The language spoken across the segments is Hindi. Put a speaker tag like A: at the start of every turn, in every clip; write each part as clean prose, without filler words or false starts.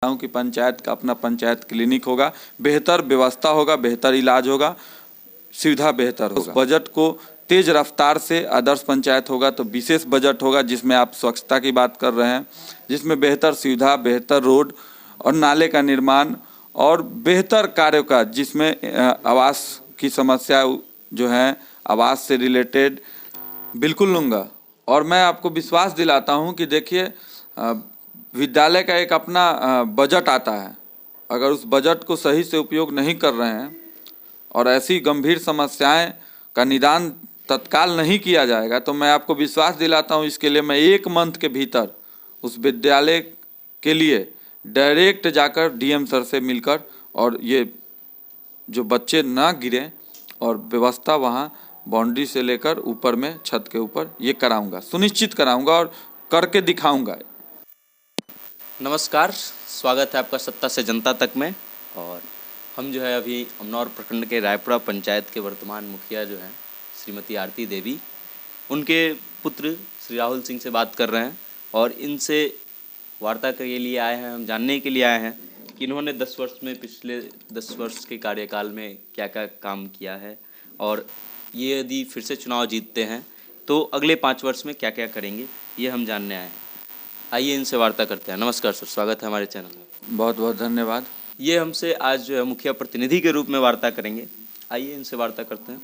A: हूँ कि पंचायत का अपना पंचायत क्लिनिक होगा, बेहतर व्यवस्था होगा, बेहतर इलाज होगा, सुविधा बेहतर होगा। बजट को तेज रफ्तार से आदर्श पंचायत होगा तो विशेष बजट होगा जिसमें आप स्वच्छता की बात कर रहे हैं, जिसमें बेहतर सुविधा, बेहतर रोड और नाले का निर्माण और बेहतर कार्यों का, जिसमें आवास की समस्या जो है, आवास से रिलेटेड बिल्कुल लूँगा। और मैं आपको विश्वास दिलाता हूँ कि देखिए, विद्यालय का एक अपना बजट आता है। अगर उस बजट को सही से उपयोग नहीं कर रहे हैं और ऐसी गंभीर समस्याएं का निदान तत्काल नहीं किया जाएगा तो मैं आपको विश्वास दिलाता हूं, इसके लिए मैं 1 मंथ के भीतर उस विद्यालय के लिए डायरेक्ट जाकर डीएम सर से मिलकर और ये जो बच्चे ना गिरें और व्यवस्था वहाँ बाउंड्री से लेकर ऊपर में छत के ऊपर ये कराऊंगा, सुनिश्चित कराऊंगा और करके दिखाऊंगा।
B: नमस्कार, स्वागत है आपका सत्ता से जनता तक में। और हम जो है अभी अमनौर प्रखंड के रायपुरा पंचायत के वर्तमान मुखिया जो हैं श्रीमती आरती देवी, उनके पुत्र श्री राहुल सिंह से बात कर रहे हैं और इनसे वार्ता के लिए आए हैं। हम जानने के लिए आए हैं कि इन्होंने 10 वर्ष में, पिछले 10 वर्ष के कार्यकाल में क्या क्या काम किया है और ये यदि फिर से चुनाव जीतते हैं तो अगले 5 वर्ष में क्या क्या करेंगे, ये हम जानने आए हैं। आइए इनसे वार्ता करते हैं। नमस्कार सर, स्वागत है हमारे चैनल में।
A: बहुत बहुत धन्यवाद।
B: ये हमसे आज जो है मुखिया प्रतिनिधि के रूप में वार्ता करेंगे। आइए इनसे वार्ता करते हैं।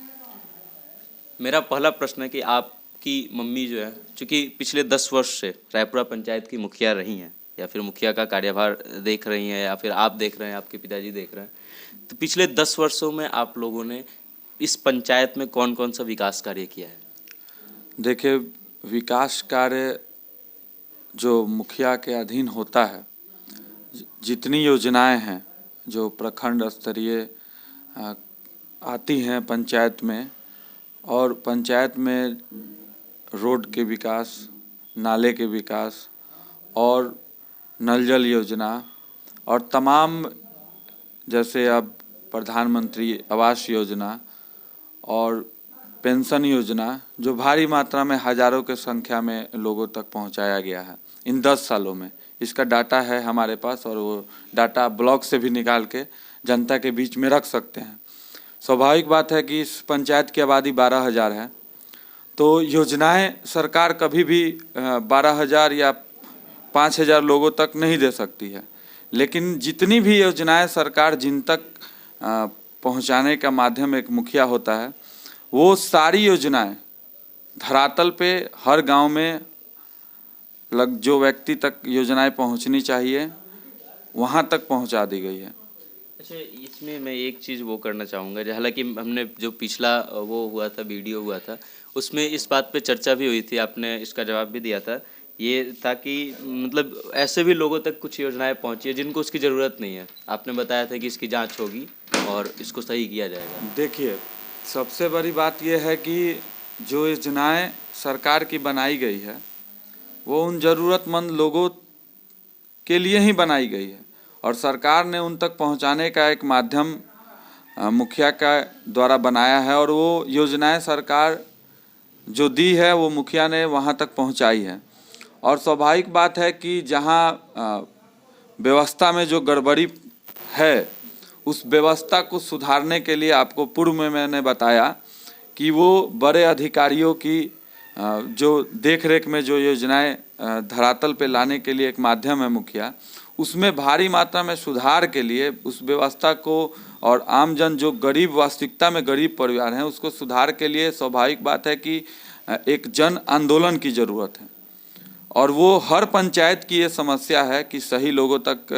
B: मेरा पहला प्रश्न है कि आपकी मम्मी जो है, चूँकि पिछले 10 वर्ष से रायपुरा पंचायत की मुखिया रही हैं या फिर मुखिया का कार्यभार देख रही हैं या फिर आप देख रहे हैं, आपके पिताजी देख रहे हैं, तो पिछले 10 वर्षों में आप लोगों ने इस पंचायत में कौन कौन सा विकास कार्य किया है?
A: देखिए, विकास कार्य जो मुखिया के अधीन होता है, जितनी योजनाएं हैं जो प्रखंड स्तरीय आती हैं पंचायत में, और पंचायत में रोड के विकास, नाले के विकास और नल जल योजना और तमाम, जैसे अब प्रधानमंत्री आवास योजना और पेंशन योजना, जो भारी मात्रा में हजारों के संख्या में लोगों तक पहुंचाया गया है इन 10 सालों में। इसका डाटा है हमारे पास और वो डाटा ब्लॉक से भी निकाल के जनता के बीच में रख सकते हैं। स्वाभाविक बात है कि इस पंचायत की आबादी 12,000 है, तो योजनाएं सरकार कभी भी 12,000 या 5,000 लोगों तक नहीं दे सकती है, लेकिन जितनी भी योजनाएं सरकार जिन तक पहुंचाने का माध्यम एक मुखिया होता है, वो सारी योजनाएं धरातल पे हर गांव में जो व्यक्ति तक योजनाएं पहुंचनी चाहिए वहां तक पहुंचा दी गई है।
B: अच्छा, इसमें मैं एक चीज़ वो करना चाहूँगा, हालांकि हमने जो पिछला वो हुआ था, वीडियो हुआ था, उसमें इस बात पे चर्चा भी हुई थी, आपने इसका जवाब भी दिया था। ये था कि मतलब ऐसे भी लोगों तक कुछ योजनाएं पहुंची है जिनको उसकी ज़रूरत नहीं है। आपने बताया था कि इसकी जांच होगी और इसको सही किया जाएगा।
A: देखिए, सबसे बड़ी बात यह है कि जो योजनाएं सरकार की बनाई गई है वो उन ज़रूरतमंद लोगों के लिए ही बनाई गई है और सरकार ने उन तक पहुंचाने का एक माध्यम मुखिया का द्वारा बनाया है और वो योजनाएं सरकार जो दी है वो मुखिया ने वहां तक पहुंचाई है। और स्वाभाविक बात है कि जहां व्यवस्था में जो गड़बड़ी है, उस व्यवस्था को सुधारने के लिए आपको पूर्व में मैंने बताया कि वो बड़े अधिकारियों की जो देखरेख में जो योजनाएं धरातल पे लाने के लिए एक माध्यम है मुखिया, उसमें भारी मात्रा में सुधार के लिए उस व्यवस्था को और आमजन जो गरीब, वास्तविकता में गरीब परिवार हैं, उसको सुधार के लिए स्वाभाविक बात है कि एक जन आंदोलन की ज़रूरत है। और वो हर पंचायत की ये समस्या है कि सही लोगों तक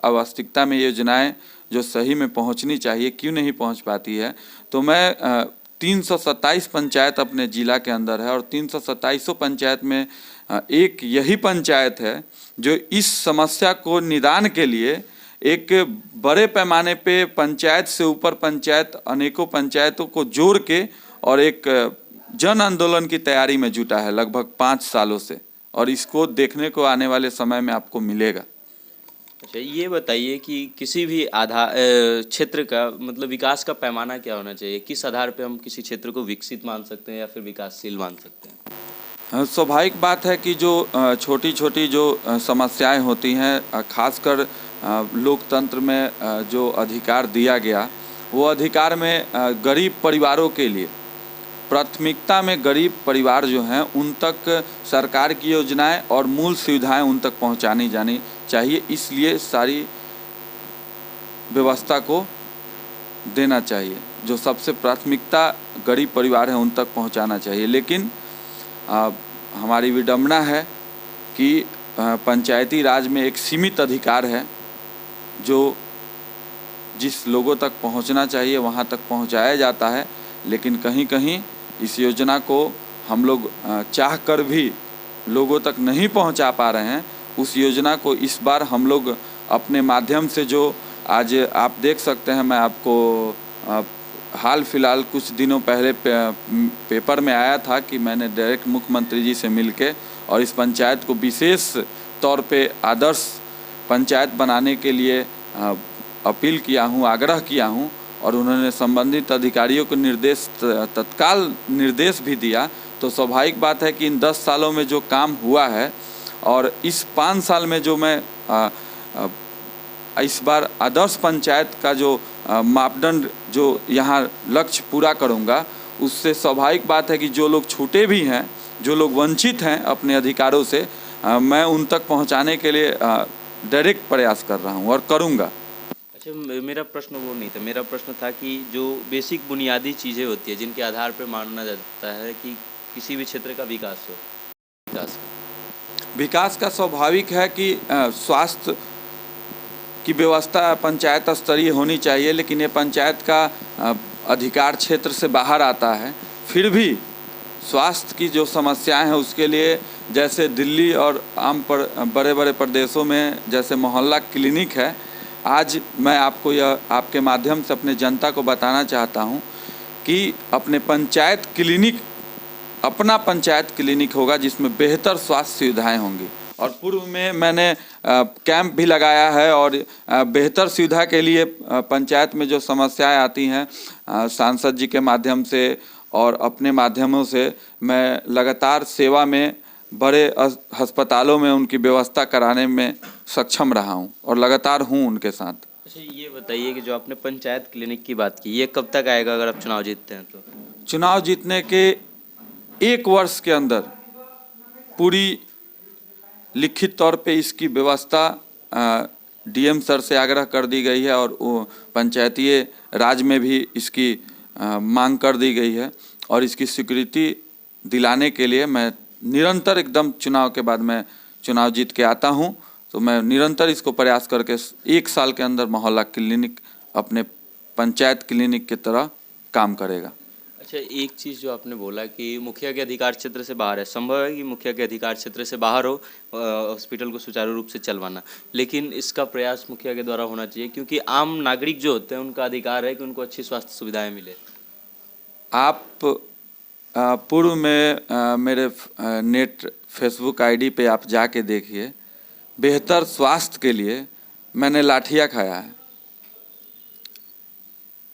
A: वास्तविकता में योजनाएं जो सही में पहुंचनी चाहिए क्यों नहीं पहुंच पाती है। तो मैं 327 पंचायत अपने ज़िला के अंदर है और 327 पंचायत में एक यही पंचायत है जो इस समस्या को निदान के लिए एक बड़े पैमाने पे पंचायत से ऊपर पंचायत, अनेकों पंचायतों को जोड़ के और एक जन आंदोलन की तैयारी में जुटा है लगभग 5 सालों से, और इसको देखने को आने वाले समय में आपको मिलेगा।
B: अच्छा, ये बताइए कि किसी भी क्षेत्र का मतलब विकास का पैमाना क्या होना चाहिए? किस आधार पे हम किसी क्षेत्र को विकसित मान सकते हैं या फिर विकासशील मान सकते हैं?
A: स्वाभाविक बात है कि जो छोटी छोटी जो समस्याएं होती हैं, खासकर लोकतंत्र में जो अधिकार दिया गया, वो अधिकार में गरीब परिवारों के लिए प्राथमिकता में गरीब परिवार जो हैं उन तक सरकार की योजनाएं और मूल सुविधाएं उन तक पहुंचानी जानी चाहिए। इसलिए सारी व्यवस्था को देना चाहिए, जो सबसे प्राथमिकता गरीब परिवार हैं उन तक पहुंचाना चाहिए। लेकिन हमारी विडंबना है कि पंचायती राज में एक सीमित अधिकार है जो जिस लोगों तक पहुंचना चाहिए वहां तक पहुंचाया जाता है, लेकिन कहीं कहीं इस योजना को हम लोग चाह कर भी लोगों तक नहीं पहुंचा पा रहे हैं। उस योजना को इस बार हम लोग अपने माध्यम से, जो आज आप देख सकते हैं, मैं आपको हाल फिलहाल कुछ दिनों पहले पेपर में आया था कि मैंने डायरेक्ट मुख्यमंत्री जी से मिलके और इस पंचायत को विशेष तौर पे आदर्श पंचायत बनाने के लिए अपील किया हूँ, आग्रह किया हूँ, और उन्होंने संबंधित अधिकारियों को तत्काल निर्देश भी दिया। तो स्वाभाविक बात है कि इन 10 सालों में जो काम हुआ है और इस 5 साल में जो मैं इस बार आदर्श पंचायत का जो मापदंड जो यहाँ लक्ष्य पूरा करूँगा, उससे स्वाभाविक बात है कि जो लोग छूटे भी हैं, जो लोग वंचित हैं अपने अधिकारों से, मैं उन तक पहुँचाने के लिए डायरेक्ट प्रयास कर रहा हूँ और करूँगा।
B: अच्छा, मेरा प्रश्न वो नहीं था। मेरा प्रश्न था कि जो बेसिक बुनियादी चीज़ें होती है जिनके आधार पर माना जाता है कि किसी भी क्षेत्र का विकास हो,
A: विकास का स्वाभाविक है कि स्वास्थ्य की व्यवस्था पंचायत स्तरीय होनी चाहिए, लेकिन ये पंचायत का अधिकार क्षेत्र से बाहर आता है। फिर भी स्वास्थ्य की जो समस्याएं हैं उसके लिए, जैसे दिल्ली और बड़े बड़े प्रदेशों में जैसे मोहल्ला क्लिनिक है, आज मैं आपको यह आपके माध्यम से अपने जनता को बताना चाहता हूं कि अपने पंचायत क्लिनिक, अपना पंचायत क्लिनिक होगा जिसमें बेहतर स्वास्थ्य सुविधाएं होंगी। और पूर्व में मैंने कैंप भी लगाया है और बेहतर सुविधा के लिए पंचायत में जो समस्याएं आती हैं, सांसद जी के माध्यम से और अपने माध्यमों से मैं लगातार सेवा में बड़े अस्पतालों में उनकी व्यवस्था कराने में सक्षम रहा हूं और लगातार हूं उनके साथ।
B: अच्छा, ये बताइए कि जो आपने पंचायत क्लिनिक की बात की, ये कब तक आएगा अगर आप चुनाव जीतते हैं तो?
A: चुनाव जीतने के 1 वर्ष के अंदर पूरी लिखित तौर पे इसकी व्यवस्था डीएम सर से आग्रह कर दी गई है और पंचायती राज में भी इसकी मांग कर दी गई है और इसकी स्वीकृति दिलाने के लिए मैं निरंतर, एकदम चुनाव के बाद मैं चुनाव जीत के आता हूं, तो मैं निरंतर इसको प्रयास करके 1 साल के अंदर मोहल्ला क्लिनिक अपने पंचायत क्लिनिक की तरह काम करेगा।
B: अच्छा, एक चीज़ जो आपने बोला कि मुखिया के अधिकार क्षेत्र से बाहर है, संभव है कि मुखिया के अधिकार क्षेत्र से बाहर हो हॉस्पिटल को सुचारू रूप से चलवाना, लेकिन इसका प्रयास मुखिया के द्वारा होना चाहिए क्योंकि आम नागरिक जो होते हैं उनका अधिकार है कि उनको अच्छी स्वास्थ्य सुविधाएं मिले।
A: आप पूर्व में मेरे नेट फेसबुक आईडी पे आप जाके देखिए, बेहतर स्वास्थ्य के लिए मैंने लाठियाँ खाया है।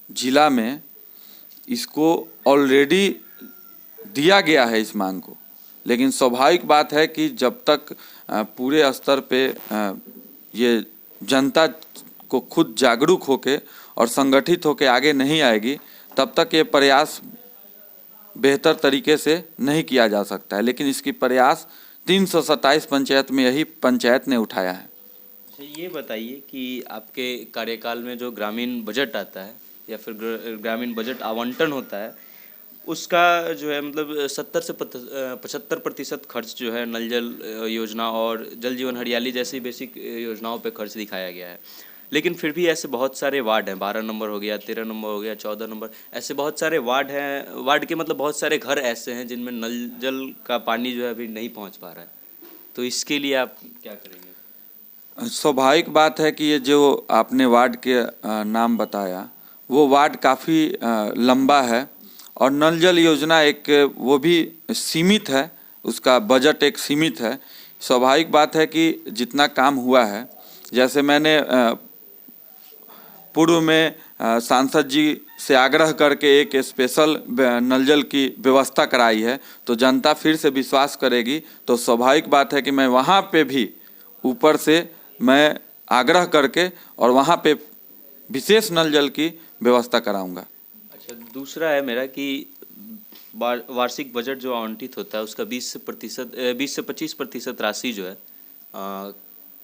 A: जिला में इसको ऑलरेडी दिया गया है इस मांग को, लेकिन स्वाभाविक बात है कि जब तक पूरे स्तर पे ये जनता को खुद जागरूक होके और संगठित होके आगे नहीं आएगी, तब तक ये प्रयास बेहतर तरीके से नहीं किया जा सकता है। लेकिन इसकी प्रयास 327 पंचायत में यही पंचायत ने उठाया है।
B: ये बताइए कि आपके कार्यकाल में जो ग्रामीण बजट आता है या फिर ग्रामीण बजट आवंटन होता है, उसका जो है मतलब 70 से 75% खर्च जो है नल जल योजना और जल जीवन हरियाली जैसी बेसिक योजनाओं पे खर्च दिखाया गया है। लेकिन फिर भी ऐसे बहुत सारे वार्ड हैं, 12 नंबर हो गया, 13 नंबर हो गया, 14 नंबर, ऐसे बहुत सारे वार्ड हैं। वार्ड के मतलब बहुत सारे घर ऐसे हैं जिनमें नल जल का पानी जो है अभी नहीं पहुंच पा रहा है, तो इसके लिए आप क्या करेंगे?
A: स्वाभाविक बात है कि ये जो आपने वार्ड के नाम बताया, वो वार्ड काफ़ी लंबा है और नल जल योजना एक वो भी सीमित है, उसका बजट एक सीमित है। स्वाभाविक बात है कि जितना काम हुआ है, जैसे मैंने पूर्व में सांसद जी से आग्रह करके एक स्पेशल नल जल की व्यवस्था कराई है, तो जनता फिर से विश्वास करेगी। तो स्वाभाविक बात है कि मैं वहाँ पे भी ऊपर से मैं आग्रह करके और वहाँ पे विशेष नल जल की व्यवस्था कराऊंगा।
B: अच्छा, दूसरा है मेरा कि वार्षिक बजट जो आवंटित होता है उसका 20 से 25% राशि जो है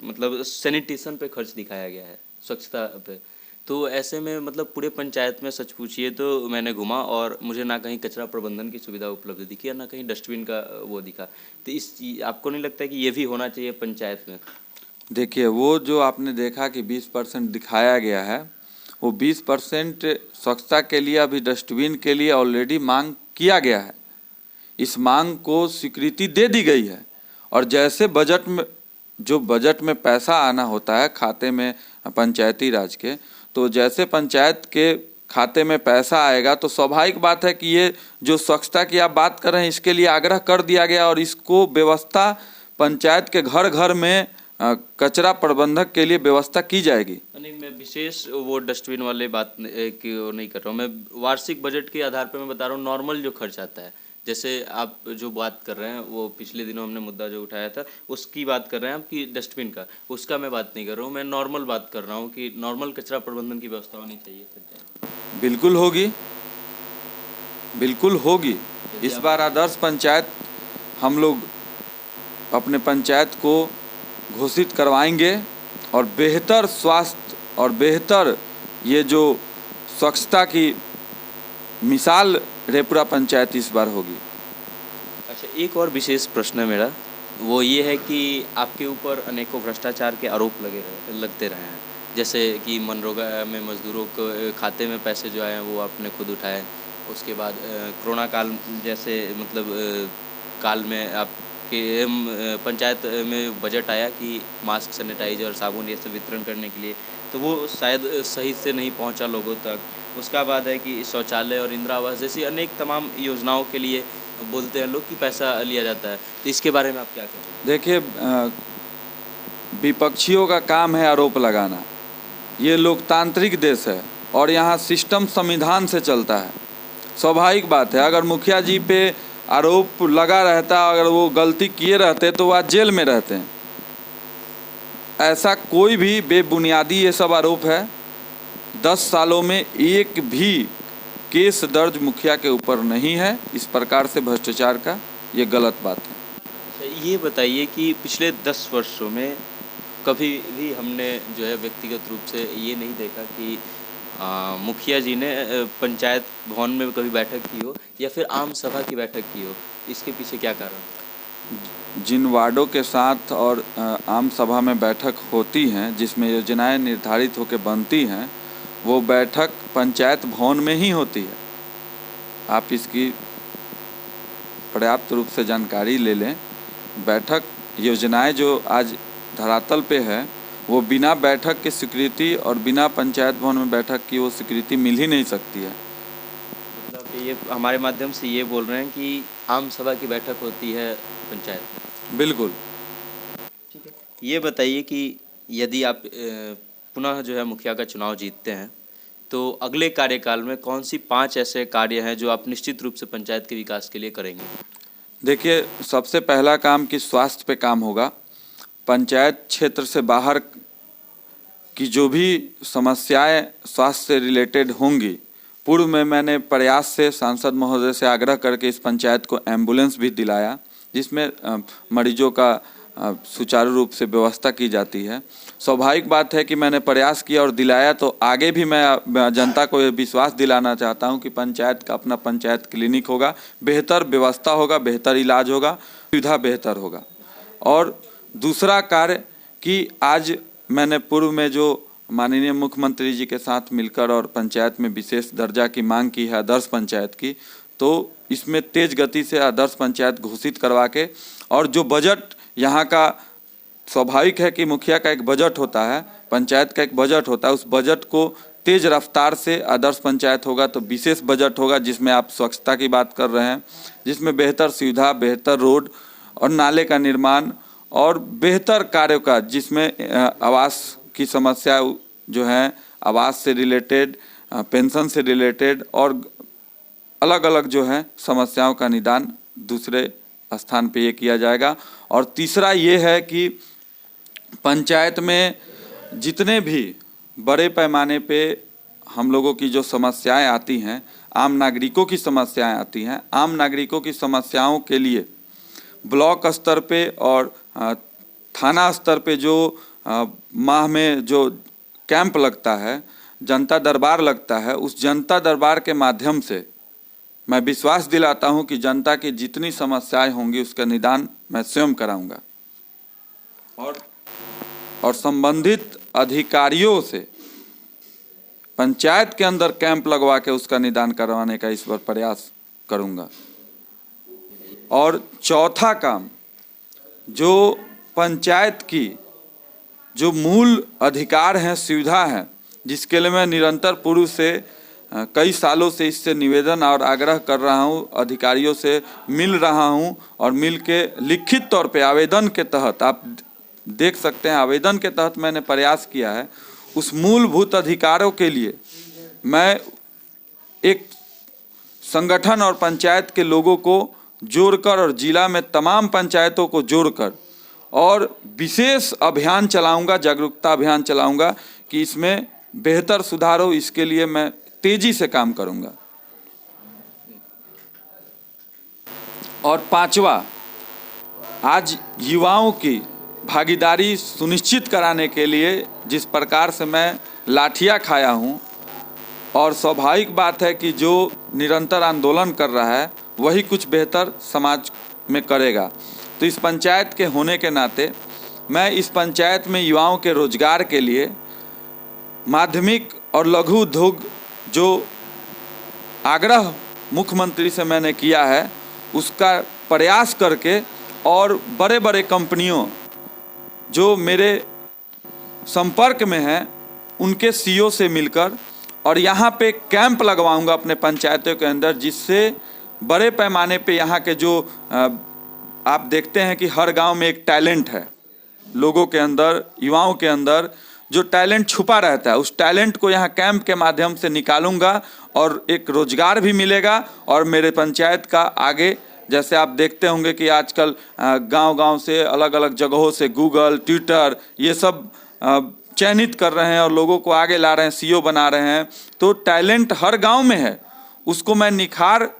B: मतलब सैनिटेशन पे खर्च दिखाया गया है, स्वच्छता पे। तो ऐसे में मतलब पूरे पंचायत में सच पूछिए तो मैंने घूमा और मुझे ना कहीं कचरा प्रबंधन की सुविधा उपलब्ध दिखी और ना कहीं डस्टबिन का वो दिखा। तो आपको नहीं लगता कि ये भी होना चाहिए पंचायत में?
A: देखिए, वो जो आपने देखा कि 20% दिखाया गया है, वो 20% स्वच्छता के लिए अभी डस्टबिन के लिए ऑलरेडी मांग किया गया है। इस मांग को स्वीकृति दे दी गई है और जैसे बजट में जो बजट में पैसा आना होता है खाते में पंचायती राज के, तो जैसे पंचायत के खाते में पैसा आएगा तो स्वाभाविक बात है कि ये जो स्वच्छता की आप बात कर रहे हैं इसके लिए आग्रह कर दिया गया और इसको व्यवस्था पंचायत के घर घर में कचरा प्रबंधक के लिए व्यवस्था की जाएगी।
B: नहीं, मैं विशेष वो डस्टबिन वाले बात की वो नहीं कर रहा हूँ, मैं वार्षिक बजट के आधार पर मैं बता रहा हूँ नॉर्मल जो खर्च आता है। जैसे आप जो बात कर रहे हैं वो पिछले दिनों हमने मुद्दा जो उठाया था उसकी बात कर रहे हैं आप कि डस्टबिन का, उसका मैं बात नहीं कर रहा हूँ। मैं नॉर्मल बात कर रहा हूँ कि नॉर्मल कचरा प्रबंधन की व्यवस्था होनी चाहिए पंचायत।
A: बिल्कुल होगी, बिल्कुल होगी। इस बार आदर्श पंचायत हम लोग अपने पंचायत को घोषित करवाएंगे और बेहतर स्वास्थ्य और बेहतर ये जो स्वच्छता की मिसाल रेपुरा पंचायत इस बार होगी।
B: अच्छा, एक और विशेष प्रश्न है मेरा, वो ये है कि आपके ऊपर अनेकों भ्रष्टाचार के आरोप लगते रहे हैं। जैसे कि मनरेगा में मजदूरों को खाते में पैसे जो आए हैं वो आपने खुद उठाए। उसके बाद कोरोना काल जैसे मतलब काल में आपके पंचायत में बजट आया कि मास्क, सैनिटाइजर, साबुन ये सब वितरण करने के लिए, तो वो शायद सही से नहीं पहुंचा लोगों तक। उसका बाद है कि शौचालय और इंदिरा आवास जैसी अनेक तमाम योजनाओं के लिए बोलते हैं लोग कि पैसा लिया जाता है। तो इसके बारे में आप क्या कहेंगे?
A: देखिए, विपक्षियों का काम है आरोप लगाना। ये लोकतांत्रिक देश है और यहाँ सिस्टम संविधान से चलता है। स्वाभाविक बात है, अगर मुखिया जी पे आरोप लगा रहता, अगर वो गलती किए रहते तो वो आज जेल में रहते हैं। ऐसा कोई भी बेबुनियादी ये सब आरोप है। 10 सालों में एक भी केस दर्ज मुखिया के ऊपर नहीं है। इस प्रकार से भ्रष्टाचार का ये गलत बात है।
B: ये बताइए कि पिछले 10 वर्षों में कभी भी हमने जो है व्यक्तिगत रूप से ये नहीं देखा कि मुखिया जी ने पंचायत भवन में कभी बैठक की हो या फिर आम सभा की बैठक की हो। इसके पीछे क्या कारण?
A: जिन वार्डों के साथ और आम सभा में बैठक होती हैं, जिसमें योजनाएं निर्धारित होकर बनती हैं, वो बैठक पंचायत भवन में ही होती है। आप इसकी पर्याप्त रूप से जानकारी ले लें। बैठक योजनाएं जो आज धरातल पे है वो बिना बैठक की स्वीकृति और बिना पंचायत भवन में बैठक की वो स्वीकृति मिल ही नहीं सकती है।
B: मतलब ये हमारे माध्यम से ये बोल रहे हैं कि आम सभा की बैठक होती है पंचायत में?
A: बिल्कुल।
B: ठीक है, ये बताइए कि यदि आप पुनः जो है मुखिया का चुनाव जीतते हैं तो अगले कार्यकाल में कौन सी 5 ऐसे कार्य हैं जो आप निश्चित रूप से पंचायत के विकास के लिए करेंगे?
A: देखिए, सबसे पहला काम कि स्वास्थ्य पे काम होगा। पंचायत क्षेत्र से बाहर की जो भी समस्याएं स्वास्थ्य से रिलेटेड होंगी, पूर्व में मैंने प्रयास से सांसद महोदय से आग्रह करके इस पंचायत को एम्बुलेंस भी दिलाया, जिसमें मरीजों का सुचारू रूप से व्यवस्था की जाती है। स्वाभाविक बात है कि मैंने प्रयास किया और दिलाया, तो आगे भी मैं जनता को ये विश्वास दिलाना चाहता हूं कि पंचायत का अपना पंचायत क्लिनिक होगा, बेहतर व्यवस्था होगा, बेहतर इलाज होगा, सुविधा बेहतर होगा। और दूसरा कार्य कि आज मैंने पूर्व में जो माननीय मुख्यमंत्री जी के साथ मिलकर और पंचायत में विशेष दर्जा की मांग की है आदर्श पंचायत की, तो इसमें तेज गति से आदर्श पंचायत घोषित करवा के, और जो बजट यहाँ का स्वाभाविक है कि मुखिया का एक बजट होता है, पंचायत का एक बजट होता है, उस बजट को तेज रफ्तार से आदर्श पंचायत होगा तो विशेष बजट होगा, जिसमें आप स्वच्छता की बात कर रहे हैं, जिसमें बेहतर सुविधा, बेहतर रोड और नाले का निर्माण और बेहतर कार्यों का, जिसमें आवास की समस्या जो है, आवास से रिलेटेड, पेंशन से रिलेटेड और अलग अलग जो है समस्याओं का निदान दूसरे स्थान पे ये किया जाएगा। और तीसरा ये है कि पंचायत में जितने भी बड़े पैमाने पे हम लोगों की जो समस्याएं आती हैं, आम नागरिकों की समस्याएं आती हैं, आम नागरिकों की समस्याओं के लिए ब्लॉक स्तर पे और थाना स्तर पे जो माह में जो कैंप लगता है, जनता दरबार लगता है, उस जनता दरबार के माध्यम से मैं विश्वास दिलाता हूं कि जनता की जितनी समस्याएं होंगी उसका निदान मैं स्वयं कराऊंगा और संबंधित अधिकारियों से पंचायत के अंदर कैंप लगवा के उसका निदान करवाने का इस बार प्रयास करूंगा। और चौथा काम, जो पंचायत की जो मूल अधिकार हैं, सुविधा है, जिसके लिए मैं निरंतर पूर्व से कई सालों से इससे निवेदन और आग्रह कर रहा हूं, अधिकारियों से मिल रहा हूं और मिल के लिखित तौर पे आवेदन के तहत, आप देख सकते हैं आवेदन के तहत मैंने प्रयास किया है। उस मूलभूत अधिकारों के लिए मैं एक संगठन और पंचायत के लोगों को जोड़कर और जिला में तमाम पंचायतों को जोड़कर और विशेष अभियान चलाऊंगा, जागरूकता अभियान चलाऊंगा कि इसमें बेहतर सुधार हो। इसके लिए मैं तेजी से काम करूंगा। और पांचवा, आज युवाओं की भागीदारी सुनिश्चित कराने के लिए जिस प्रकार से मैं लाठियां खाया हूं, और स्वाभाविक बात है कि जो निरंतर आंदोलन कर रहा है वही कुछ बेहतर समाज में करेगा। तो इस पंचायत के होने के नाते मैं इस पंचायत में युवाओं के रोजगार के लिए माध्यमिक और लघु उद्योग जो आग्रह मुख्यमंत्री से मैंने किया है उसका प्रयास करके और बड़े बड़े कंपनियों जो मेरे संपर्क में हैं उनके सीईओ से मिलकर और यहाँ पे कैंप लगवाऊंगा अपने पंचायतों के अंदर, जिससे बड़े पैमाने पे यहाँ के जो आप देखते हैं कि हर गांव में एक टैलेंट है, लोगों के अंदर, युवाओं के अंदर जो टैलेंट छुपा रहता है, उस टैलेंट को यहाँ कैंप के माध्यम से निकालूंगा और एक रोजगार भी मिलेगा। और मेरे पंचायत का आगे, जैसे आप देखते होंगे कि आजकल गांव-गांव से अलग अलग जगहों से गूगल, ट्विटर ये सब चयनित कर रहे हैं और लोगों को आगे ला रहे हैं, सीईओ बना रहे हैं। तो टैलेंट हर गांव में है, उसको मैं निखार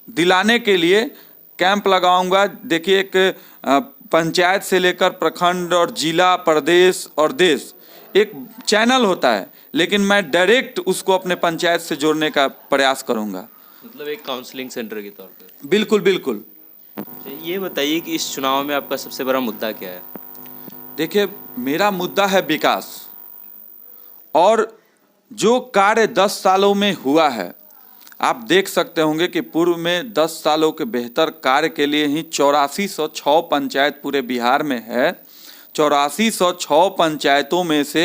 A: दिलाने के लिए कैंप लगाऊंगा। देखिए, एक पंचायत से लेकर प्रखंड और जिला, प्रदेश और देश एक चैनल होता है, लेकिन मैं डायरेक्ट उसको अपने पंचायत से जोड़ने का प्रयास करूंगा,
B: मतलब एक काउंसलिंग सेंटर के तौर पे।
A: बिल्कुल बिल्कुल।
B: ये बताइए कि इस चुनाव में आपका सबसे बड़ा मुद्दा क्या है?
A: देखिए, मेरा मुद्दा है विकास, और जो कार्य 10 सालों में हुआ है, आप देख सकते होंगे कि पूर्व में 10 सालों के बेहतर कार्य के लिए ही 8406 पंचायत पूरे बिहार में है। 8406 पंचायतों में से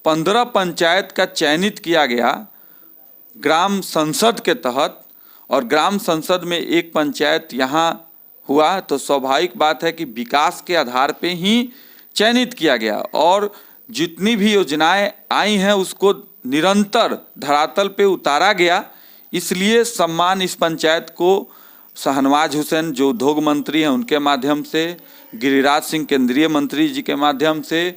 A: 15 पंचायत का चयनित किया गया ग्राम संसद के तहत, और ग्राम संसद में एक पंचायत यहाँ हुआ। तो स्वाभाविक बात है कि विकास के आधार पे ही चयनित किया गया, और जितनी भी योजनाएं आई हैं उसको निरंतर धरातल पे उतारा गया। इसलिए सम्मान इस पंचायत को शाहनवाज हुसैन जो उद्योग मंत्री हैं उनके माध्यम से, गिरिराज सिंह केंद्रीय मंत्री जी के माध्यम से,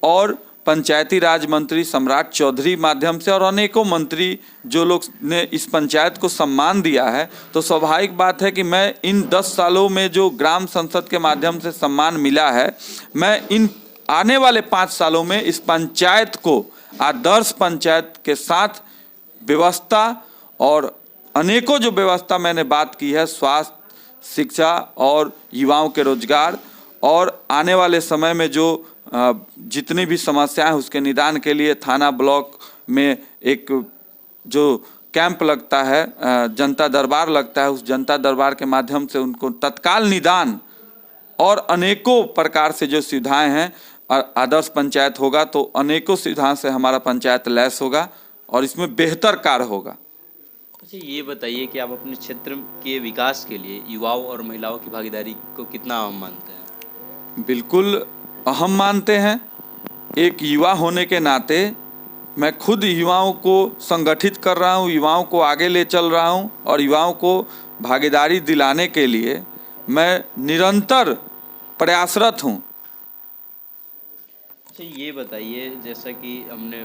A: और पंचायती राज मंत्री सम्राट चौधरी माध्यम से, और अनेकों मंत्री जो लोग ने इस पंचायत को सम्मान दिया है। तो स्वाभाविक बात है कि मैं इन 10 सालों में जो ग्राम संसद के माध्यम से सम्मान मिला है, मैं इन आने वाले 5 सालों में इस पंचायत को आदर्श पंचायत के साथ व्यवस्था और अनेकों जो व्यवस्था मैंने बात की है, स्वास्थ्य, शिक्षा और युवाओं के रोजगार, और आने वाले समय में जो जितनी भी समस्याएं उसके निदान के लिए थाना ब्लॉक में एक जो कैंप लगता है, जनता दरबार लगता है, उस जनता दरबार के माध्यम से उनको तत्काल निदान और अनेकों प्रकार से जो सुविधाएं हैं, आदर्श पंचायत होगा तो अनेकों सुविधाओं से हमारा पंचायत लैस होगा और इसमें बेहतर कार्य होगा।
B: अच्छा, ये बताइए कि आप अपने क्षेत्र के विकास के लिए युवाओं और महिलाओं की भागीदारी को कितना अहम मानते हैं?
A: बिल्कुल अहम मानते हैं। एक युवा होने के नाते मैं खुद युवाओं को संगठित कर रहा हूँ, युवाओं को आगे ले चल रहा हूँ, और युवाओं को भागीदारी दिलाने के लिए मैं निरंतर प्रयासरत हूँ।
B: अच्छा, ये बताइए, जैसा कि हमने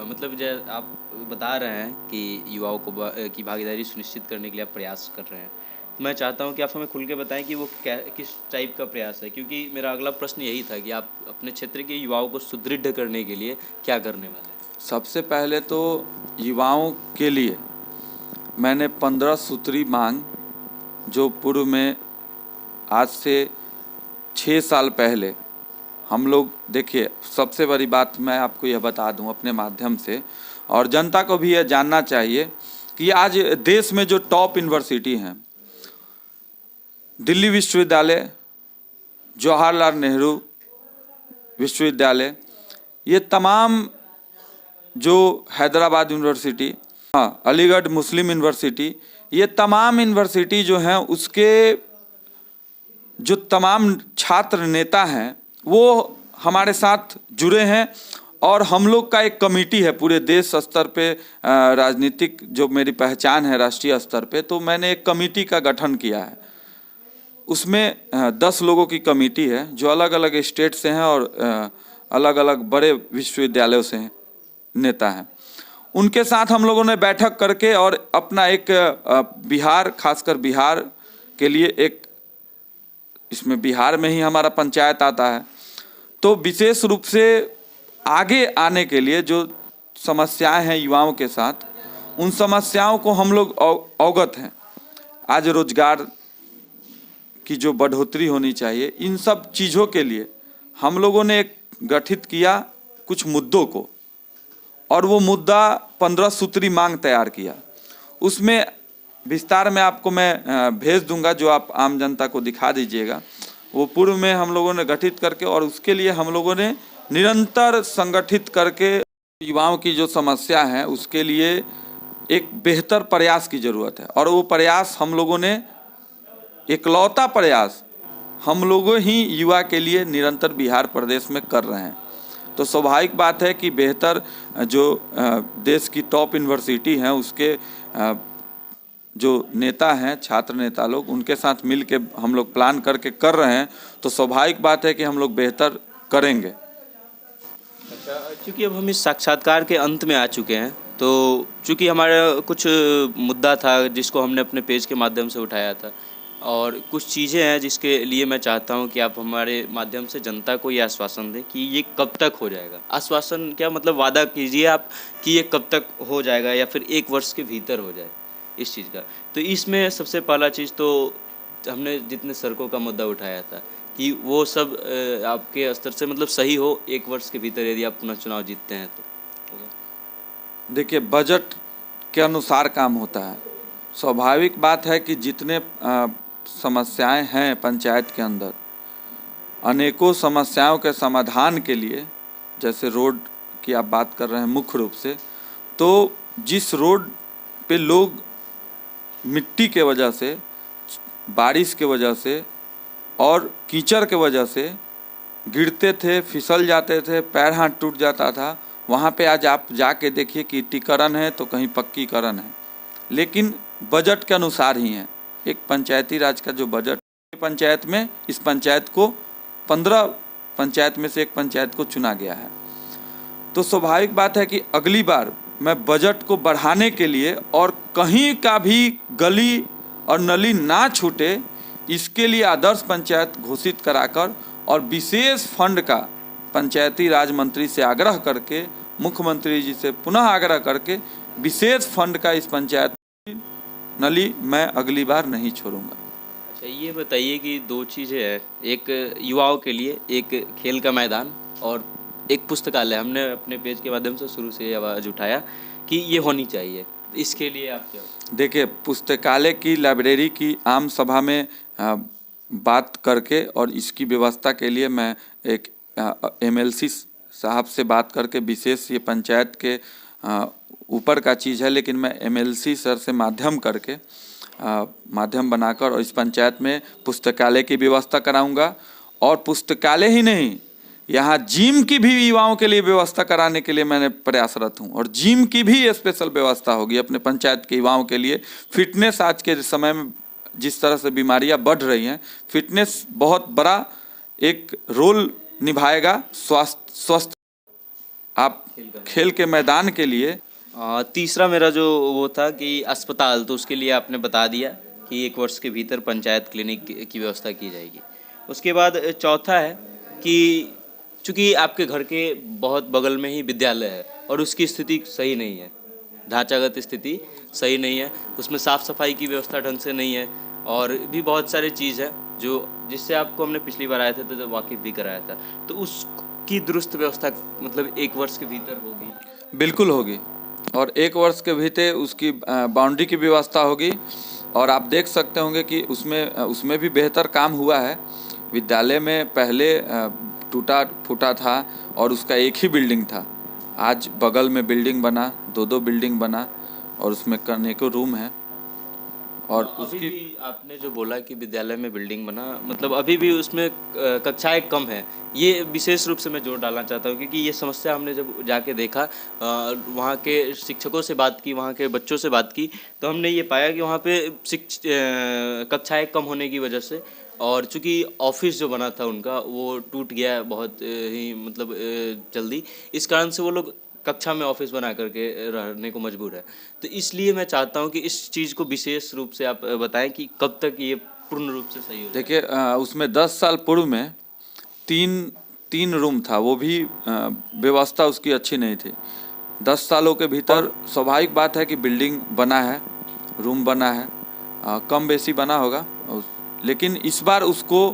B: मतलब आप बता रहे हैं कि युवाओं को की भागीदारी सुनिश्चित करने के लिए आप प्रयास कर रहे हैं, तो मैं चाहता हूं कि आप हमें खुल के बताएं कि वो क्या, किस टाइप का प्रयास है, क्योंकि मेरा अगला प्रश्न यही था कि आप अपने क्षेत्र के युवाओं को सुदृढ़ करने के लिए क्या करने वाले हैं।
A: सबसे पहले तो युवाओं के लिए मैंने 15 सूत्री मांग, जो पूर्व में आज से 6 साल पहले हम लोग, देखिए सबसे बड़ी बात मैं आपको यह बता दूं अपने माध्यम से, और जनता को भी यह जानना चाहिए कि आज देश में जो टॉप यूनिवर्सिटी हैं, दिल्ली विश्वविद्यालय, जवाहरलाल नेहरू विश्वविद्यालय, ये तमाम, जो हैदराबाद यूनिवर्सिटी, हाँ अलीगढ़ मुस्लिम यूनिवर्सिटी, ये तमाम यूनिवर्सिटी जो हैं उसके जो तमाम छात्र नेता हैं वो हमारे साथ जुड़े हैं। और हम लोग का एक कमेटी है पूरे देश स्तर पे, राजनीतिक जो मेरी पहचान है राष्ट्रीय स्तर पे, तो मैंने एक कमेटी का गठन किया है। उसमें 10 लोगों की कमेटी है जो अलग अलग स्टेट से हैं और अलग अलग बड़े विश्वविद्यालयों से हैं, नेता हैं। उनके साथ हम लोगों ने बैठक करके और अपना एक बिहार, खासकर बिहार के लिए एक, इसमें बिहार में ही हमारा पंचायत आता है, तो विशेष रूप से आगे आने के लिए जो समस्याएं हैं युवाओं के साथ, उन समस्याओं को हम लोग अवगत हैं। आज रोजगार की जो बढ़ोतरी होनी चाहिए, इन सब चीज़ों के लिए हम लोगों ने एक गठित किया कुछ मुद्दों को, और वो मुद्दा 15 सूत्री मांग तैयार किया। उसमें विस्तार में आपको मैं भेज दूंगा, जो आप आम जनता को दिखा दीजिएगा। वो पूर्व में हम लोगों ने गठित करके, और उसके लिए हम लोगों ने निरंतर संगठित करके युवाओं की जो समस्या है उसके लिए एक बेहतर प्रयास की ज़रूरत है। और वो प्रयास हम लोगों ने, इकलौता प्रयास हम लोगों ही युवा के लिए निरंतर बिहार प्रदेश में कर रहे हैं। तो स्वाभाविक बात है कि बेहतर जो देश की टॉप यूनिवर्सिटी हैं उसके जो नेता हैं, छात्र नेता लोग, उनके साथ मिल के हम लोग प्लान करके कर रहे हैं, तो स्वाभाविक बात है कि हम लोग बेहतर करेंगे।
B: अच्छा, चूँकि अब हम इस साक्षात्कार के अंत में आ चुके हैं, तो चूँकि हमारा कुछ मुद्दा था जिसको हमने अपने पेज के माध्यम से उठाया था, और कुछ चीज़ें हैं जिसके लिए मैं चाहता हूं कि आप हमारे माध्यम से जनता को ये आश्वासन दें कि ये कब तक हो जाएगा। आश्वासन क्या मतलब, वादा कीजिए आप कि ये कब तक हो जाएगा, या फिर 1 वर्ष के भीतर हो जाए इस चीज़ का। तो इसमें सबसे पहला चीज़ तो हमने जितने सड़कों का मुद्दा उठाया था कि वो सब आपके स्तर से मतलब सही हो 1 वर्ष के भीतर, यदि आप पुनः चुनाव जीतते हैं तो।
A: देखिए, बजट के अनुसार काम होता है। स्वाभाविक बात है कि जितने समस्याएं हैं पंचायत के अंदर, अनेकों समस्याओं के समाधान के लिए, जैसे रोड की आप बात कर रहे हैं मुख्य रूप से, तो जिस रोड पे लोग मिट्टी के वजह से, बारिश के वजह से और कीचड़ के वजह से गिरते थे, फिसल जाते थे, पैर हाथ टूट जाता था, वहाँ पे आज आप जाके देखिए कि ईटीकरण है तो कहीं पक्कीकरण है, लेकिन बजट के अनुसार ही है। एक पंचायती राज का जो बजट पंचायत में, इस पंचायत को 15 पंचायत में से एक पंचायत को चुना गया है। तो स्वाभाविक बात है कि अगली बार मैं बजट को बढ़ाने के लिए और कहीं का भी गली और नली ना छूटे, इसके लिए आदर्श पंचायत घोषित कराकर और विशेष फंड का पंचायती राज मंत्री से आग्रह करके, मुख्यमंत्री जी से पुनः आग्रह करके विशेष फंड का इस पंचायत नली मैं अगली बार नहीं छोड़ूंगा।
B: अच्छा, ये बताइए कि 2 चीज़ें हैं, एक युवाओं के लिए एक खेल का मैदान और एक पुस्तकालय। हमने अपने पेज के माध्यम से शुरू से आवाज़ उठाया कि ये होनी चाहिए, इसके लिए आप क्या? देखिए,
A: पुस्तकालय की, लाइब्रेरी की आम सभा में बात करके और इसकी व्यवस्था के लिए मैं एक MLC साहब से बात करके, विशेष ये पंचायत के ऊपर का चीज़ है, लेकिन मैं MLC सर से माध्यम करके, माध्यम बनाकर और इस पंचायत में पुस्तकालय की व्यवस्था कराऊंगा। और पुस्तकालय ही नहीं, यहाँ जिम की भी युवाओं के लिए व्यवस्था कराने के लिए मैंने प्रयासरत हूँ, और जिम की भी स्पेशल व्यवस्था होगी अपने पंचायत के युवाओं के लिए। फिटनेस आज के समय में जिस तरह से बीमारियाँ बढ़ रही हैं, फिटनेस बहुत बड़ा एक रोल निभाएगा स्वस्थ आप खेल के मैदान के लिए।
B: तीसरा मेरा जो वो था कि अस्पताल, तो उसके लिए आपने बता दिया कि 1 वर्ष के भीतर पंचायत क्लिनिक की व्यवस्था की जाएगी। उसके बाद चौथा है कि चूँकि आपके घर के बहुत बगल में ही विद्यालय है और उसकी स्थिति सही नहीं है, ढांचागत स्थिति सही नहीं है, उसमें साफ़ सफाई की व्यवस्था ढंग से नहीं है और भी बहुत सारी चीज़ है जो जिससे आपको हमने पिछली बार आए थे तो वाकिफ़ भी कराया था, तो उसकी दुरुस्त व्यवस्था मतलब 1 वर्ष के भीतर होगी?
A: बिल्कुल होगी, और 1 वर्ष के भीतर उसकी बाउंड्री की व्यवस्था होगी। और आप देख सकते होंगे कि उसमें भी बेहतर काम हुआ है। विद्यालय में पहले टूटा फूटा था और उसका एक ही बिल्डिंग था, आज बगल में बिल्डिंग बना, 2-2 बिल्डिंग बना और उसमें अनेकों रूम है। और
B: अभी भी आपने जो बोला कि विद्यालय में बिल्डिंग बना, मतलब अभी भी उसमें कक्षाएं कम है, ये विशेष रूप से मैं जोर डालना चाहता हूँ क्योंकि ये समस्या हमने जब जाके देखा, वहाँ के शिक्षकों से बात की, वहाँ के बच्चों से बात की, तो हमने ये पाया कि वहाँ पे कक्षाएं कम होने की वजह से, और चूँकि ऑफिस जो बना था उनका वो टूट गया बहुत ही मतलब जल्दी, इस कारण से वो लोग कक्षा में ऑफिस बना करके रहने को मजबूर है। तो इसलिए मैं चाहता हूं कि इस चीज़ को विशेष रूप से आप बताएं कि कब तक ये पूर्ण रूप से सही हो जाए।
A: देखिए, उसमें 10 साल पूर्व में तीन रूम था, वो भी व्यवस्था उसकी अच्छी नहीं थी। 10 सालों के भीतर स्वाभाविक बात है कि बिल्डिंग बना है, रूम बना है, कम बेसी बना होगा, लेकिन इस बार उसको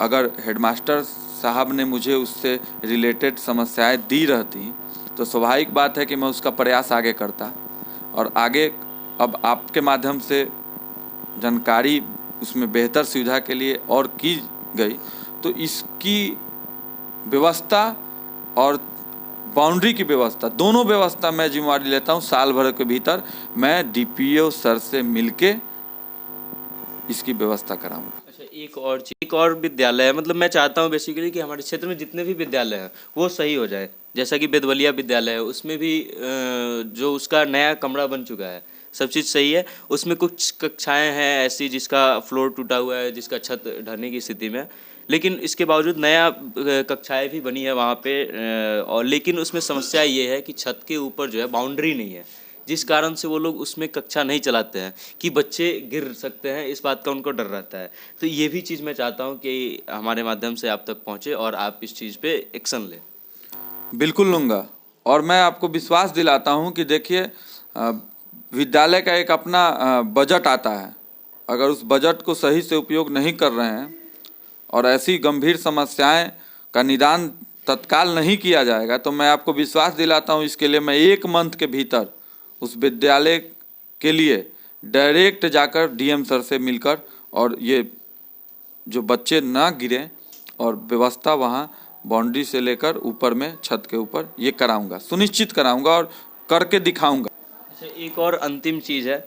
A: अगर हेडमास्टर साहब ने मुझे उससे रिलेटेड समस्याएं दी रहती तो स्वाभाविक बात है कि मैं उसका प्रयास आगे करता, और आगे अब आपके माध्यम से जानकारी उसमें बेहतर सुविधा के लिए और की गई, तो इसकी व्यवस्था और बाउंड्री की व्यवस्था, दोनों व्यवस्था मैं जिम्मेवारी लेता हूँ। साल भर के भीतर मैं डीपीओ सर से मिलके इसकी व्यवस्था कराऊंगा।
B: अच्छा, एक और विद्यालय है, मतलब मैं चाहता हूँ बेसिकली कि हमारे क्षेत्र में जितने भी विद्यालय हैं वो सही हो जाए। जैसा कि बेदवलिया विद्यालय है, उसमें भी जो उसका नया कमरा बन चुका है, सब चीज़ सही है, उसमें कुछ कक्षाएं हैं ऐसी जिसका फ्लोर टूटा हुआ है, जिसका छत ढहने की स्थिति में, लेकिन इसके बावजूद नया कक्षाएं भी बनी है वहाँ पे, और लेकिन उसमें समस्या ये है कि छत के ऊपर जो है बाउंड्री नहीं है, जिस कारण से वो लोग उसमें कक्षा नहीं चलाते हैं कि बच्चे गिर सकते हैं, इस बात का उनको डर रहता है। तो ये भी चीज़ मैं चाहता हूँ कि हमारे माध्यम से आप तक पहुँचे और आप इस चीज़ पे एक्शन लें।
A: बिल्कुल लूँगा, और मैं आपको विश्वास दिलाता हूँ कि देखिए, विद्यालय का एक अपना बजट आता है। अगर उस बजट को सही से उपयोग नहीं कर रहे हैं और ऐसी गंभीर समस्याएं का निदान तत्काल नहीं किया जाएगा, तो मैं आपको विश्वास दिलाता हूँ इसके लिए मैं 1 मंथ के भीतर उस विद्यालय के लिए डायरेक्ट जाकर डीएम सर से मिलकर, और ये जो बच्चे ना गिरें और व्यवस्था वहाँ बाउंड्री से लेकर ऊपर में छत के ऊपर ये कराऊंगा, सुनिश्चित कराऊंगा और करके दिखाऊंगा।
B: अच्छा, एक और अंतिम चीज़ है,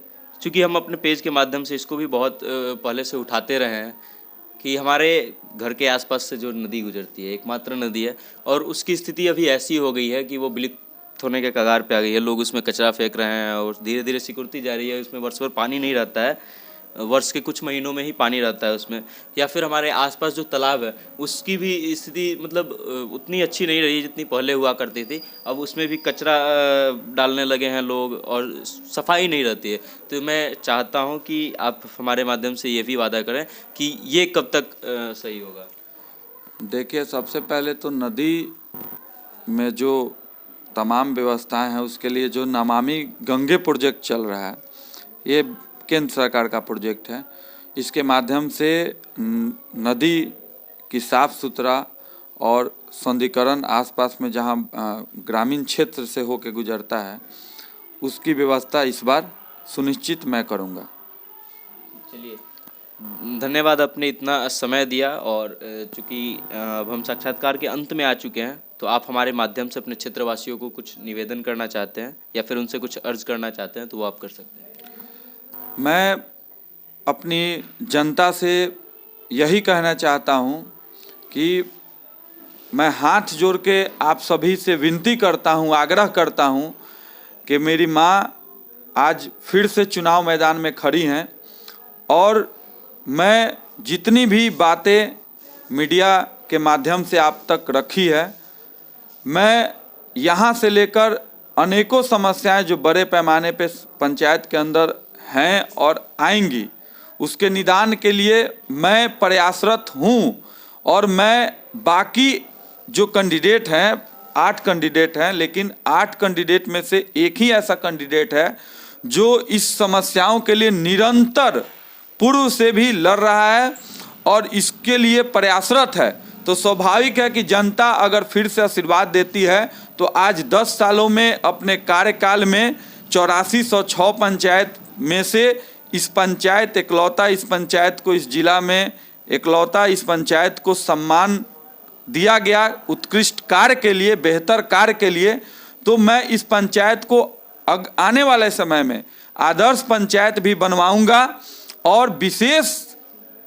B: क्योंकि हम अपने पेज के माध्यम से इसको भी बहुत पहले से उठाते रहे हैं कि हमारे घर के आसपास से जो नदी गुजरती है, एकमात्र नदी है, और उसकी स्थिति अभी ऐसी हो गई है कि वो विलुप्त होने के कगार पे आ गई है। लोग उसमें कचरा फेंक रहे हैं और धीरे धीरे सिकुड़ती जा रही है। उसमें वर्ष भर पानी नहीं रहता है, वर्ष के कुछ महीनों में ही पानी रहता है उसमें। या फिर हमारे आसपास जो तालाब है उसकी भी स्थिति मतलब उतनी अच्छी नहीं रही जितनी पहले हुआ करती थी। अब उसमें भी कचरा डालने लगे हैं लोग और सफाई नहीं रहती है। तो मैं चाहता हूं कि आप हमारे माध्यम से ये भी वादा करें कि ये कब तक सही होगा।
A: देखिए, सबसे पहले तो नदी में जो तमाम व्यवस्थाएं हैं उसके लिए जो नमामि गंगे प्रोजेक्ट चल रहा है, ये केंद्र सरकार का प्रोजेक्ट है। इसके माध्यम से नदी की साफ़ सुथरा और सौंदर्यीकरण आसपास में जहां ग्रामीण क्षेत्र से होकर गुजरता है उसकी व्यवस्था इस बार सुनिश्चित मैं करूंगा।
B: चलिए, धन्यवाद, आपने इतना समय दिया। और चूँकि अब हम साक्षात्कार के अंत में आ चुके हैं, तो आप हमारे माध्यम से अपने क्षेत्रवासियों को कुछ निवेदन करना चाहते हैं या फिर उनसे कुछ अर्ज करना चाहते हैं तो वो आप कर सकते हैं।
A: मैं अपनी जनता से यही कहना चाहता हूं कि मैं हाथ जोड़ के आप सभी से विनती करता हूं, आग्रह करता हूं कि मेरी माँ आज फिर से चुनाव मैदान में खड़ी हैं और मैं जितनी भी बातें मीडिया के माध्यम से आप तक रखी है मैं यहाँ से लेकर अनेकों समस्याएं जो बड़े पैमाने पे पंचायत के अंदर हैं और आएंगी, उसके निदान के लिए मैं प्रयासरत हूँ। और मैं बाकी जो कैंडिडेट हैं, 8 कैंडिडेट हैं, लेकिन 8 कैंडिडेट में से एक ही ऐसा कैंडिडेट है जो इस समस्याओं के लिए निरंतर पूर्व से भी लड़ रहा है और इसके लिए प्रयासरत है। तो स्वाभाविक है कि जनता अगर फिर से आशीर्वाद देती है तो आज 10 सालों में अपने कार्यकाल में 8406 पंचायत में से इस पंचायत इकलौता, इस पंचायत को इस जिला में इकलौता इस पंचायत को सम्मान दिया गया उत्कृष्ट कार्य के लिए, बेहतर कार्य के लिए। तो मैं इस पंचायत को आने वाले समय में आदर्श पंचायत भी बनवाऊंगा और विशेष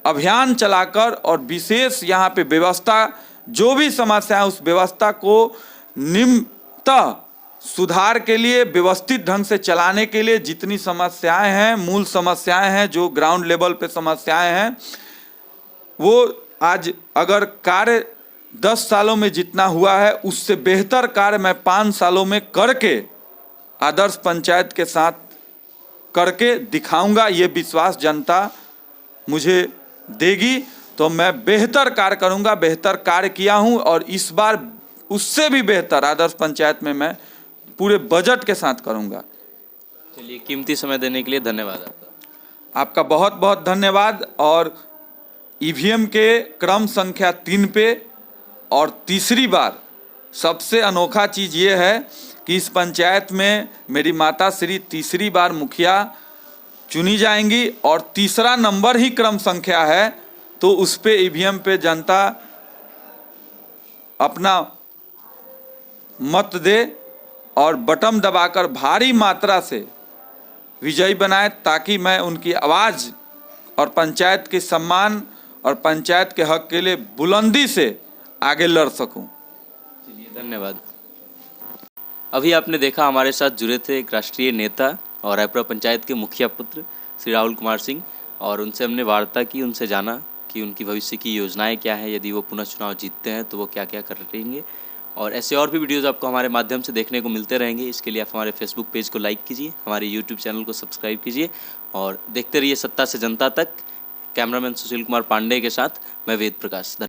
A: अभियान चलाकर और विशेष यहाँ पे व्यवस्था, जो भी समस्या है उस व्यवस्था को निम्नतः सुधार के लिए, व्यवस्थित ढंग से चलाने के लिए जितनी समस्याएं हैं, मूल समस्याएं हैं, जो ग्राउंड लेवल पे समस्याएं हैं, वो आज अगर कार्य 10 सालों में जितना हुआ है उससे बेहतर कार्य मैं 5 सालों में करके आदर्श पंचायत के साथ करके दिखाऊंगा। ये विश्वास जनता मुझे देगी तो मैं बेहतर कार्य करूंगा। बेहतर कार्य किया हूं और इस बार उससे भी बेहतर आदर्श पंचायत में मैं पूरे बजट के साथ करूंगा।
B: चलिए, कीमती समय देने के लिए धन्यवाद आपका।
A: आपका बहुत बहुत धन्यवाद। और ईवीएम के क्रम संख्या 3 पे और तीसरी बार सबसे अनोखा चीज़ ये है कि इस पंचायत में मेरी माता श्री तीसरी बार मुखिया चुनी जाएंगी और तीसरा नंबर ही क्रम संख्या है, तो उस पे ईवीएम पे जनता अपना मत दे और बटन दबाकर भारी मात्रा से विजयी बनाए, ताकि मैं उनकी आवाज़ और पंचायत के सम्मान और पंचायत के हक के लिए बुलंदी से आगे लड़ सकूं।
B: चलिए, धन्यवाद। अभी आपने देखा हमारे साथ जुड़े थे एक राष्ट्रीय नेता और रायपुरा पंचायत के मुखिया पुत्र श्री राहुल कुमार सिंह, और उनसे हमने वार्ता की, उनसे जाना कि उनकी भविष्य की योजनाएं क्या हैं, यदि वो पुनः चुनाव जीतते हैं तो वो क्या क्या कर रहेंगे। और ऐसे और भी वीडियोज़ आपको हमारे माध्यम से देखने को मिलते रहेंगे। इसके लिए आप हमारे फेसबुक पेज को लाइक कीजिए, हमारे यूट्यूब चैनल को सब्सक्राइब कीजिए और देखते रहिए सत्ता से जनता तक। कैमरामैन सुशील कुमार पांडे के साथ मैं वेद प्रकाश।